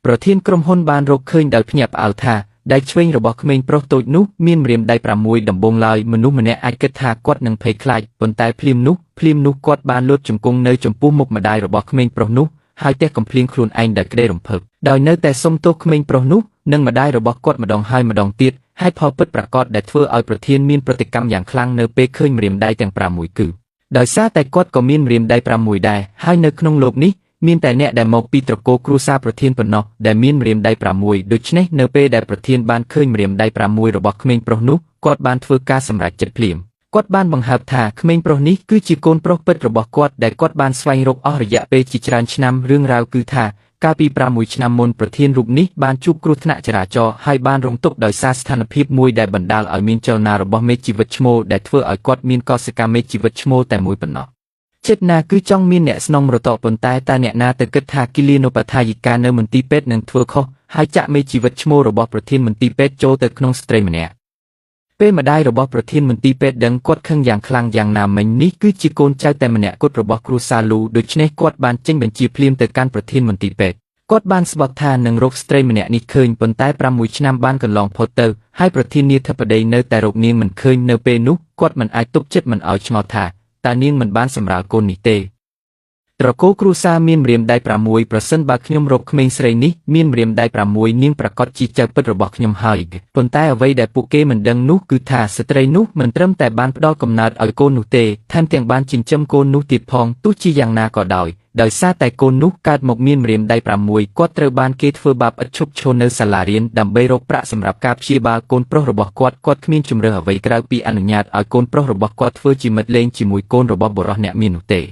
ប្រធានក្រុមហ៊ុនបានរកឃើញដោយភ្ញាក់ផ្អើលថាដៃឆ្វេងរបស់ក្មេងប្រុសតូចនោះមានម្រាមដៃ6ដំបងឡើយមនុស្សម្នាក់អាចគិតថាគាត់នឹងភ័យខ្លាចប៉ុន្តែភ្លាមនោះគាត់បានលូតជង្គង់នៅចំពោះមុខម្ដាយរបស់ក្មេងប្រុសនោះហើយទះកំភ្លៀងខ្លួនឯងដោយក្តីរំភើបដោយនៅតែសុំទោសក្មេងប្រុសនោះនិងម្ដាយរបស់គាត់ម្ដងហើយម្ដងទៀតហេតុផលពិតប្រាកដដែលធ្វើឲ្យប្រធានមានប្រតិកម្មយ៉ាងខ្លាំងនៅពេលឃើញម្រាមដៃទាំង6គឺដោយសារតែគាត់ក៏មានម្រាមដៃ6ដែរហើយនៅក្នុងโลกនេះមានតែអ្នកដែលមកពីត្រកូលគ្រួសារប្រធានប៉ុណ្ណោះដែលមានម្រាមដៃ6ដូច្នេះនៅពេលដែលប្រធានបានឃើញម្រាមដៃ6របស់ក្មេងប្រុសនោះគាត់បានធ្វើការសម្រេចចិត្តភ្លាមគាត់បានបង្ហើបថាក្មេងប្រុសនេះគឺជាកូនប្រុសពិតរបស់គាត់ដែលគាត់បានស្វែងរកអស់រយៈពេលជាច្រើនឆ្នាំរឿងរ៉ាវគឺថាកាលពី6ឆ្នាំមុនប្រធានរូបនេះបានជួបគ្រោះថ្នាក់ចរាចរណ៍ហើយបានរងទុក្ខដោយសារស្ថានភាពមួយដែលបណ្ដាលឲ្យមានចលនារបស់មេឃជីវិតឈ្មោលដែលធ្វើឲ្យគាត់មានកោសិកាមេឃជីវិតឈ្មោលតែមួយប៉ុណ្ណោះចិត្តណាគឺចង់មានអ្នកស្នងរតកប៉ុន្តែតើអ្នកណាទៅគិតថាគិលានុបដ្ឋាយិកានៅមន្ទីរពេទ្យនឹងធ្វើខុសហើយចាក់មេជីវិតឈ្មោះរបស់ប្រធានមន្ទីរពេទ្យចូលទៅក្នុងស្ត្រីម្នាក់ពេលម្ដាយរបស់ប្រធានមន្ទីរពេទ្យដឹងគាត់ខឹងយ៉ាងខ្លាំងយ៉ាងណាមិញនេះគឺជាកូនចៅតែម្នាក់គត់របស់គ្រួសារលូដូច្នេះគាត់បានចេញបញ្ជាភ្លាមទៅកាន់ប្រធានមន្ទីរពេទ្យគាត់បានស្បត់ថានឹងរកស្ត្រីម្នាក់នេះឃើញប៉ុន្តែ6ឆ្នាំបានកន្លងផុតទៅហើយប្រធានាធិបតីនៅតែរកនាងមិនឃើញនៅពេលនោះគាត់មិនអាចទប់ចិត្តមិនឲ្យឆ្ងល់ថាតើនាងមិនបានសម្រាលកូននេះទេត្រកូលគ្រួសារមានម្រាមដៃ6ប្រសិនបើខ្ញុំរកក្មេងស្រីនេះមានម្រាមដៃ6នាងប្រកាសជាចៅពិតរបស់ខ្ញុំហើយប៉ុន្តែអ្វីដែលពួកគេមិនដឹងនោះគឺថាស្ត្រីនោះមិនត្រឹមតែបានផ្ដល់កំណើតឲ្យកូននោះទេថែមទាំងបានចិញ្ចឹមកូននោះទៀតផងទោះជាយ៉ាងណាក៏ដោយសារតែកូននោះកើតមកមានម្រាមដៃ6គាត់ត្រូវបានគេធ្វើបាបឥតឈប់ឈរនៅសាលារៀនដើម្បីរកប្រាក់សម្រាប់ការព្យាបាលកូនប្រុសរបស់គាត់គ្មានជំរឿអ្វីក្រៅពីអនុញ្ញាតឲ្យកូនប្រុសរបស់គាត់ធ្វើជាមិត្តលេងជាមួយកូនរបស់បុរសអ្នកមាននោះទេ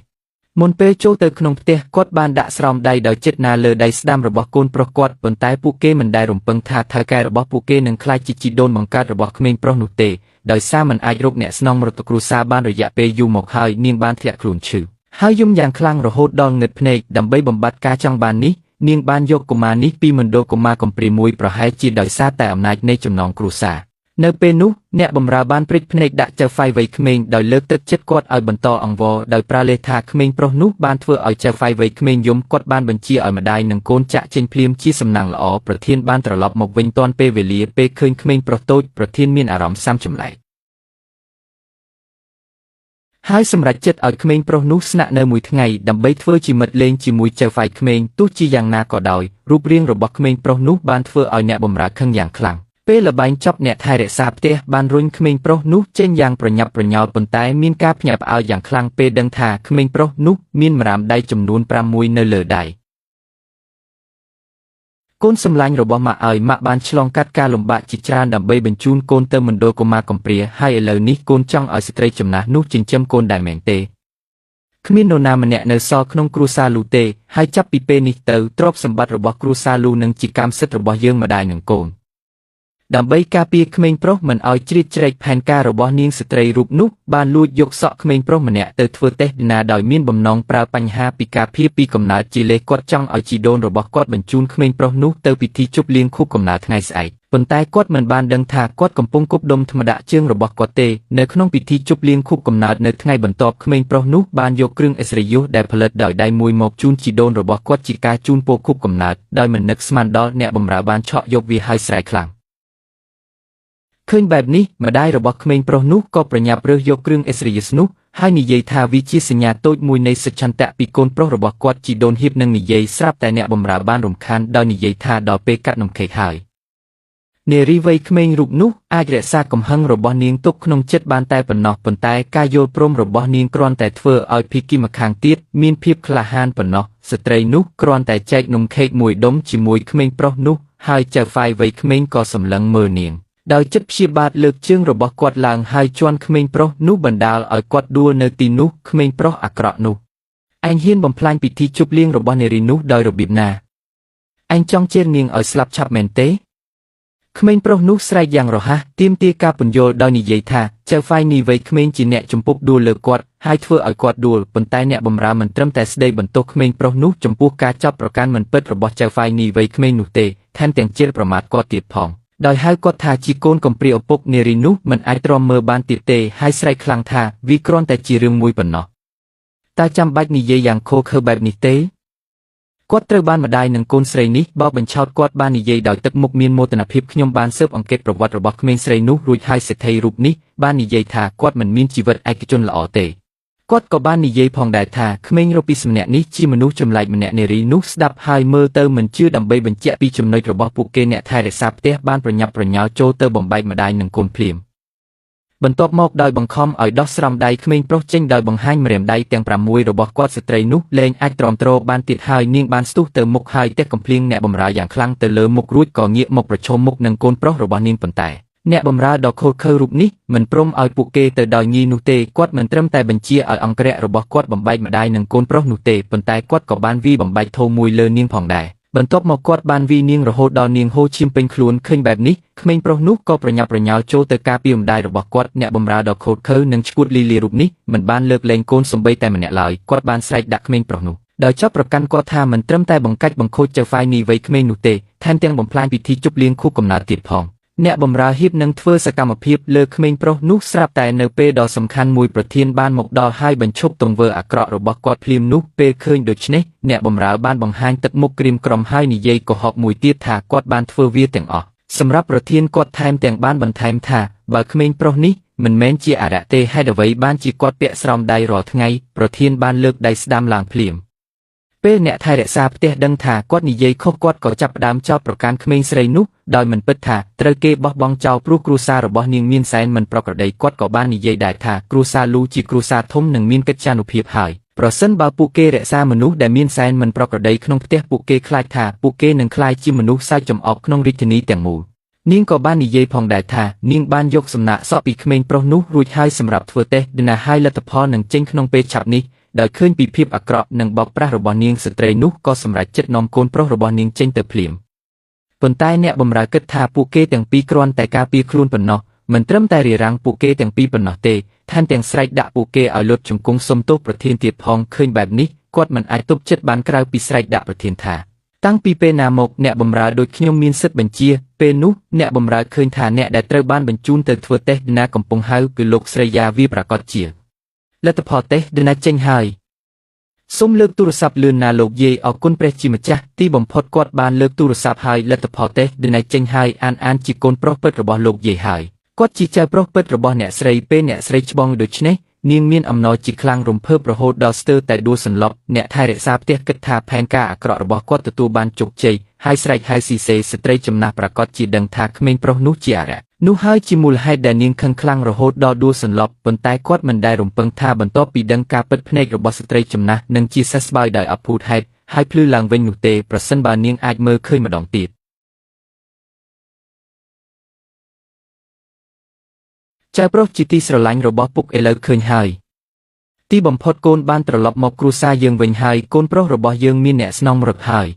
មុនពេលចូលទៅក្នុងផ្ទះគាត់បានដាក់ស្រោមដៃដោយចិត្តណាលើដៃស្ដាំរបស់កូនប្រុសគាត់ប៉ុន្តែពួកគេមិនដែលរំពឹងថាថៅកែរបស់ពួកគេនឹងក្លាយជាជីដូនបង្កើតរបស់ក្មេងប្រុសនោះទេដោយសារមិនអាចរកអ្នកស្នងមរតកគ្រួសារបានរយៈពេលយូរមកហើយនាងបានធ្លាក់ខ្លួនឈឺហើយយំយ៉ាងខ្លាំងរហូតដល់ងឹតភ្នែកដើម្បីបំបត្តិការចង់បាននេះនាងបានយកកុមារនេះពីមណ្ឌលកុមារកំព្រាមួយប្រហែលជាដោយសារតែអំណាចនៃចំណងគ្រួសារនៅពេលនោះអ្នកបម្រើបានព្រិចភ្នែកដាក់ចៅហ្វាយវ័យក្មេងដោយលើកទឹកចិត្តគាត់ឲ្យបន្តអង្វរដោយប្រើលេសថាក្មេងប្រុសនោះបានធ្វើឲ្យចៅហ្វាយវ័យក្មេងយំគាត់បានបញ្ជាឲ្យម្ដាយនិងកូនចាក់ចេញភ្លាមជាសំណាងល្អប្រធានបានត្រឡប់មកវិញទាន់ពេលវេលាពេលឃើញក្មេងប្រុសតូចប្រធានមានអារម្មណ៍សាំចម្លែកហើយសម្រេចចិត្តឲ្យក្មេងប្រុសនោះស្នាក់នៅមួយថ្ងៃដើម្បីធ្វើជាមិត្តលេងជាមួយចៅហ្វាយក្មេងទោះជាយ៉ាងណាក៏ដោយរូបរាងរបស់ក្មេងប្រុសនោះបានធ្វើឲ្យអ្នកបម្រើខឹងយ៉ាងខ្លាំងពេលល្បែងចប់អ្នកថែរក្សាផ្ទះបានរុញក្មេងប្រុសនោះចេញយ៉ាងប្រញាប់ប្រញោលប៉ុន្តែមានការភ្ញាក់ផ្អើលយ៉ាងខ្លាំងពេលដឹងថាក្មេងប្រុសនោះមានម្រាមដៃចំនួន6នៅលើដៃកូនសម្លាញ់របស់ម៉ាក់ឲ្យម៉ាក់បានឆ្លងកាត់ការលំបាកជាច្រើនដើម្បីបញ្ជូនកូនទៅមណ្ឌលកុមារកំព្រាហើយឥឡូវនេះកូនចង់ឲ្យស្ត្រីចំណាស់នោះចិញ្ចឹមកូនដែរមែនទេគ្មាននរណាម្នាក់នៅសល់ក្នុងគ្រួសារលូទេហើយចាប់ពីពេលនេះទៅទ្រព្យសម្បត្តិរបស់គ្រួសារលូនឹងជាកម្មសិទ្ធិរបស់យើងម្ដាយនិងកូនដើម្បីការពារក្មេងប្រុសមិនឲ្យជ្រៀតជ្រែកផែនការរបស់នាងស្ត្រីរូបនោះបានលួចយកសក់ក្មេងប្រុសម្នាក់ទៅធ្វើតេស្ត DNA ដោយមានបំណងប្រើបញ្ហាពីការភៀសពីកំណើតជាលេសគាត់ចង់ឲ្យជីដូនរបស់គាត់បញ្ជូនក្មេងប្រុសនោះទៅពិធីជប់លៀងខួបកំណើតថ្ងៃស្អែកប៉ុន្តែគាត់មិនបានដឹងថាគាត់កំពុងគប់ដុំធម្មតាជើងរបស់គាត់ទេនៅក្នុងពិធីជប់លៀងខួបកំណើតនៅថ្ងៃបន្ទាប់ក្មេងប្រុសនោះបានយកគ្រឿងឥស្សរិយយសដែលផលិតដោយដៃមួយមកជូនជីដូនរបស់គាត់ជាការជូនពរខួបកំណើតដោយមិននឹកស្មានដល់អ្នកបម្រើបានឆក់យកវាហើយស្រែកខ្លាំងឃើញបែបនេះម្ដាយរបស់ក្មេងប្រុសនោះក៏ប្រញាប់រើសយកគ្រឿងឥស្សរិយយសនោះហើយនិយាយថាវាជាសញ្ញាតូចមួយនៃសិទ្ធិឆន្ទៈពីកូនប្រុសរបស់គាត់ជីដូនហៀបនឹងនិយាយស្រាប់តែអ្នកបម្រើបានរំខានដោយនិយាយថាដល់ពេលកាត់នំខេកហើយនារីវ័យក្មេងរូបនោះអាចរក្សាកំហឹងរបស់នាងទុកក្នុងចិត្តបានតែប៉ុណ្ណោះប៉ុន្តែការយល់ព្រមរបស់នាងគ្រាន់តែធ្វើឲ្យភាគីម្ខាងទៀតមានភាពក្លាហានប៉ុណ្ណោះស្ត្រីនោះគ្រាន់តែចែកនំខេកមួយដុំជាមួយក្មេងប្រុសនោះហើយចៅហ្វាយវ័យក្មេងក៏សម្លឹងមើលនាងដោយចិត្តព្យាបាទលើកជើងរបស់គាត់ឡើងហើយជន់ក្មេងប្រុសនោះបណ្ដាលឲ្យគាត់ដួលនៅទីនោះក្មេងប្រុសអាក្រក់នោះឯងហ៊ានបំផ្លាញពិធីជប់លៀងរបស់នារីនោះដោយរបៀបណាឯងចង់ជេរនាងឲ្យស្លាប់ឆាប់មែនទេក្មេងប្រុសនោះស្រែកយ៉ាងរហ័សទាមទារការពន្យល់ដោយនិយាយថាចៅហ្វាយនេះវ័យក្មេងជាអ្នកជំពប់ដួលលើគាត់ហើយធ្វើឲ្យគាត់ដួលប៉ុន្តែអ្នកបម្រើមិនត្រឹមតែស្ដីបន្ទោសក្មេងប្រុសនោះចំពោះការចាប់ប្រកាន់មិនពិតរបស់ចៅហ្វាយនេះវ័យក្មេងនោះទេថែមទាំងជេរប្រមាថគាត់ទៀតផងដោយហៅគាត់ថាជាកូនកំព្រាឪពុកនារីនោះមិនអាចទ្រាំមើលបានទៀតទេហើយស្រែកខ្លាំងថាវាគ្រាន់តែជារឿងមួយប៉ុណ្ណោះតើចាំបាច់និយាយយ៉ាងឃោរឃៅបែបនេះទេ គាត់ត្រូវបានម្ដាយនិងកូនស្រីនេះបោកបញ្ឆោតគាត់បាននិយាយដោយទឹកមុខមានមោទនភាពខ្ញុំបានស៊ើបអង្កេតប្រវត្តិរបស់ក្មេងស្រីនោះរួចហើយសេដ្ឋីរូបនេះបាននិយាយថាគាត់មិនមានជីវិតឯកជនល្អទេគាត់ក៏បាននិយាយផងដែរថាក្មេងរូបពីសម្នាក់នេះជាមនុស្សចម្លែកម្នាក់នារីនោះស្ដាប់ហើយមើលទៅមិនជឿដើម្បីបញ្ជាក់ពីចំណុចរបស់ពួកគេអ្នកថែរក្សាផ្ទះបានប្រញាប់ប្រញាល់ចូលទៅបំបែកម្ដាយនិងកូនភ្លាមបន្ទាប់មកដោយបង្ខំឲ្យដោះស្រោមដៃក្មេងប្រុសចេញដោយបង្ហាញម្រាមដៃទាំង6របស់គាត់ស្ត្រីនោះលែងអាចទ្រាំទ្របានទៀតហើយនាងបានស្ទុះទៅមុខហើយទះកំភ្លៀងអ្នកបម្រើយ៉ាងខ្លាំងទៅលើមុខរួចក៏ងាកមកប្រឈមមុខនឹងកូនប្រុសរបស់នាងប៉ុន្តែអ្នកបម្រើដ៏ខូចខើរូបនេះមិនព្រមឲ្យពួកគេទៅដោយងាយនោះទេគាត់មិនត្រឹមតែបញ្ជាឲ្យអង្គរៈរបស់គាត់បំបែកម្ដាយនិងកូនប្រុសនោះទេប៉ុន្តែគាត់ក៏បានវាយបំបែកធំមួយលើនាងផងដែរបន្ទាប់មកគាត់បានវាយនាងរហូតដល់នាងហូរឈាមពេញខ្លួនឃើញបែបនេះក្មេងប្រុសនោះក៏ប្រញាប់ប្រញាល់ចូលទៅការពារម្ដាយរបស់គាត់អ្នកបម្រើដ៏ខូចខើនិងឈួតលីលារូបនេះមិនបានលើកលែងកូនសំបីតែម្នាក់ឡើយគាត់បានស្រែកដាក់ក្មេងប្រុសនោះដោយចោទប្រកាន់គាត់ថាមិនត្រឹមតែបង្កាច់បង្ខូចចៅហ្វាយនីវ័យក្មេងនោះទេថែមទាំងបំផ្លាញពិធីជប់លៀងខួបកំណើតទៀតផងអ្នកបម្រើហ៊ាននឹងធ្វើសកម្មភាពលើក្មេងប្រុសនោះស្រាប់តែនៅពេលដ៏សំខាន់មួយប្រធានបានមកដល់ហើយបញ្ឈប់ទង្វើអាក្រក់របស់គាត់ភ្លាមនោះពេលឃើញដូច្នេះអ្នកបម្រើបានបង្ហាញទឹកមុខក្រៀមក្រំហើយនិយាយកុហកមួយទៀតថាគាត់បានធ្វើវាទាំងអស់សម្រាប់ប្រធានគាត់ថែមទាំងបានបន្ថែមថាបើក្មេងប្រុសនេះមិនមែនជាអរិយទេហេតុអ្វីបានជាគាត់ពាក់ស្រោមដៃរាល់ថ្ងៃប្រធានបានលើកដៃស្ដាំឡើងភ្លាមពេលអ្នកថែរក្សាផ្ទះដឹងថាគាត់និយាយខុសគាត់ក៏ចាប់ផ្ដើមចោទប្រកាន់ក្មេងស្រីនោះដោយមិនពិតថាត្រូវគេបោះបង់ចោលព្រោះគ្រួសាររបស់នាងមានសែនមិនប្រក្រតីគាត់ក៏បាននិយាយដែរថាគ្រួសារលូជាគ្រួសារធំនិងមានកិត្យានុភាពហើយប្រសិនបើពួកគេរក្សាមនុស្សដែលមានសែនមិនប្រក្រតីក្នុងផ្ទះពួកគេខ្លាចថាពួកគេនឹងក្លាយជាមនុស្សសើចចំអកក្នុងរាជធានីទាំងមូលនាងក៏បាននិយាយផងដែរថានាងបានយកសំណាក់សក់ពីក្មេងប្រុសនោះរួចហើយសម្រាប់ធ្វើតេស្ត DNA ហើយលទ្ធផលនឹងចេញក្នុងពេលឆាប់នេះដោយឃើញពីភាពអាក្រក់និងបោកប្រាស់របស់នាងស្ត្រីនោះក៏សម្រេចចិត្តនាំកូនប្រុសរបស់នាងចេញទៅភ្លាមប៉ុន្តែអ្នកបម្រើគិតថាពួកគេទាំងពីរគ្រាន់តែការពារខ្លួនប៉ុណ្ណោះមិនត្រឹមតែរារាំងពួកគេទាំងពីរប៉ុណ្ណោះទេថែមទាំងស្រែកដាក់ពួកគេឲ្យលុតជង្គង់សុំទោសប្រធានទៀតផងឃើញបែបនេះគាត់មិនអាចទប់ចិត្តបានក្រៅពីស្រែកដាក់ប្រធានថាតាំងពីពេលណាមកអ្នកបម្រើដូចខ្ញុំមានសិទ្ធិបញ្ជាពេលនោះអ្នកបម្រើឃើញថាអ្នកដែលត្រូវបានបញ្ជូនទៅធ្វើតេស្ត DNA កំពុងហៅគឺលោកស្រីយ៉ាវាប្រកាសជាលទ្ធផលតេស្ត DNA ចេញហើយសូមលើកទូរស័ព្ទលឿនណាលោកយាយអរគុណព្រះជាម្ចាស់ទីបំផុតគាត់បានលើកទូរស័ព្ទហើយលទ្ធផលតេស្ត DNA ចេញហើយអានជាកូនប្រុសពិតរបស់លោកយាយហើយគាត់ជាចៅប្រុសពិតរបស់អ្នកស្រីពេលអ្នកស្រីច្បងដូច្នេះនាងមានអំណរជាខ្លាំងរំភើបរហូតដល់ស្ទើរតែដួលសន្លប់អ្នកថែរក្សាផ្ទះគិតថាផែនការអាក្រក់របស់គាត់ទទួលបានជោគជ័យហើយស្រែកហៅស៊ីសេស្ត្រីចំណាស់ប្រកាសជាដឹងថាក្មេងប្រុសនោះជាអរិយនោះហើយជាមូលហេតុដែលនាងខឹងខ្លាំងរហូតដល់ដួលសន្លប់ប៉ុន្តែគាត់មិនដែលរំពឹងថាបន្ទាប់ពីដឹងការពិតភ្នែករបស់ស្ត្រីចំណាស់នឹងជាសះស្បើយដោយអភូតហេតុហើយភ្លឺឡើងវិញនោះទេប្រសិនបើនាងអាចមើលឃើញម្ដងទៀតចៅប្រុសជាទីស្រឡាញ់របស់ពុកឥឡូវឃើញហើយទីបំផុតកូនបានត្រឡប់មកគ្រួសារយើងវិញហើយកូនប្រុសរបស់យើងមានអ្នកស្នងរឹកហើយ